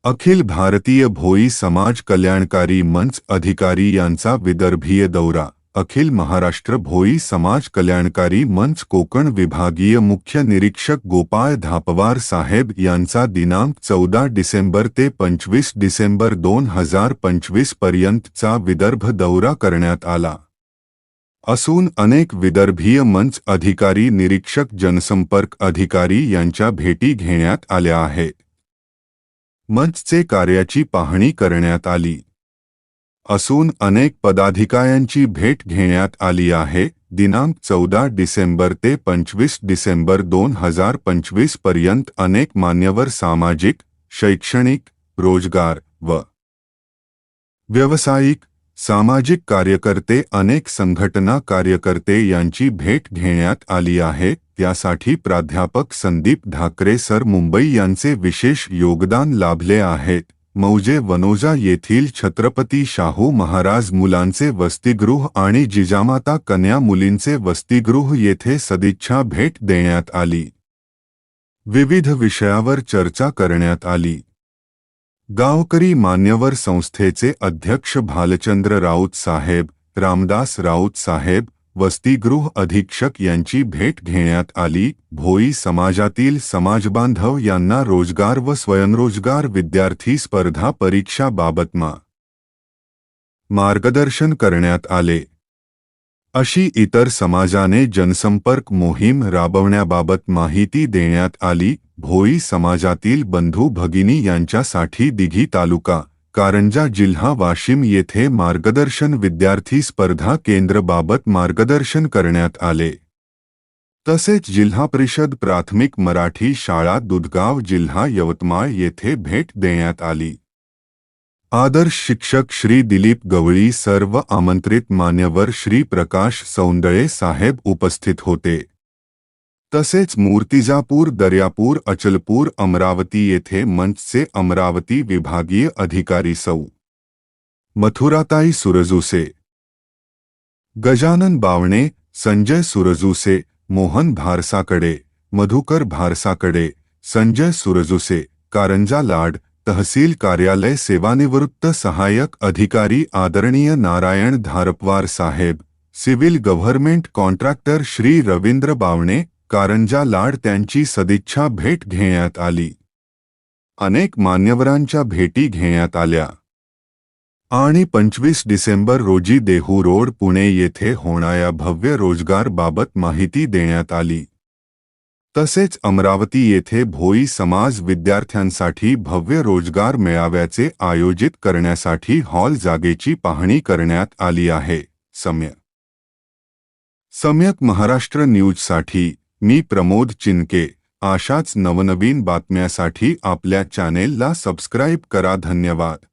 अखिल भारतीय भोई समाज कल्याणकारी मंच अधिकारी यांचा विदर्भीय दौरा। अखिल महाराष्ट्र भोई समाज कल्याणकारी मंच कोकण विभागीय मुख्य निरीक्षक गोपाळ धापवार साहेब यांचा दिनांक 14 डिसेंबर ते 25 डिसेंबर 2025 पर्यंतचा विदर्भ दौरा करण्यात आला असून अनेक विदर्भीय मंच अधिकारी निरीक्षक जनसंपर्क अधिकारी यांच्या भेटी घेण्यात आल्या आहेत। मंचचे कार्याची पाहणी करण्यात आली असून अनेक पदाधिकाऱ्यांची भेट घेण्यात आली आहे। दिनांक 14 डिसेंबर ते 25 डिसेंबर 2025 पर्यंत अनेक मान्यवर सामाजिक, शैक्षणिक, रोजगार व व्यावसायिक सामाजिक कार्यकर्ते अनेक संघटना कार्यकर्ते यांची भेट घेण्यात आली आहे। त्यासाठी प्राध्यापक संदीप ढाकरे सर मुंबई यांचे विशेष योगदान लाभले आहेत। मौजे वनोजा येथील छत्रपती शाहू महाराज मुलांचे वसतिगृह आणि जिजामाता कन्या मुलींचे वसतिगृह येथे सदिच्छा भेट देण्यात आली। विविध विषयावर चर्चा करण्यात आली। गावकरी मान्यवर संस्थेचे अध्यक्ष भालचंद्र राऊत साहेब, रामदास राऊत साहेब, वसतिगृह अधीक्षक यांची भेट घेण्यात आली। भोई समाजातील समाजबांधव यांना रोजगार व स्वयंरोजगार विद्यार्थी स्पर्धा परीक्षा बाबत मार्गदर्शन करण्यात आले। अशी इतर समाजाने जनसंपर्क मोहीम राबवण्याबाबत माहिती देण्यात आली। भोई समाजातील बंधू भगिनी यांच्यासाठी दिघी तालुका, कारंजा जिल्हा वाशिम येथे मार्गदर्शन विद्यार्थी स्पर्धा केंद्र बाबत मार्गदर्शन करण्यात आले। तसेच जिल्हा परिषद प्राथमिक मराठी शाळा दुधगाव जिल्हा यवतमाळ येथे भेट देण्यात आली। आदर्श शिक्षक श्री दिलीप गवळी सर्व आमंत्रित मान्यवर श्री प्रकाश सौंदळे साहेब उपस्थित होते। तसेच मूर्तिजापूर, दर्यापूर, अचलपूर, अमरावती येथे मंचचे अमरावती विभागीय अधिकारी सौ मथुराताई सुरजुसे, गजानन बावणे, संजय सुरजुसे, मोहन भारसाकडे, मधुकर भारसाकडे, संजय सुरजुसे, कारंजा लाड, तहसील कार्यालय सेवानिवृत्त सहाय्यक अधिकारी आदरणीय नारायण धारपवार साहेब, civil government contractor Shri Ravindra Bawane, Karanja Lad त्यांची सदिच्छा भेट घेण्यात आली। अनेक मान्यवरांच्या भेटी घेण्यात आल्या आणि 25 डिसेंबर रोजी देहू रोड पुणे येथे होणाऱ्या भव्य रोजगार बाबत माहिती देण्यात आली। तसेच अमरावती येथे भोई समाज विद्यार्थ्यांसाठी भव्य रोजगार मेळाव्याचे आयोजित करण्यासाठी हॉल जागेची पाहणी करण्यात आली आहे। सम्यक महाराष्ट्र न्यूजसाठी मी प्रमोद चिनके। अशाच नवनवीन बातम्यासाठी आपल्या चॅनेलला सबस्क्राईब करा। धन्यवाद।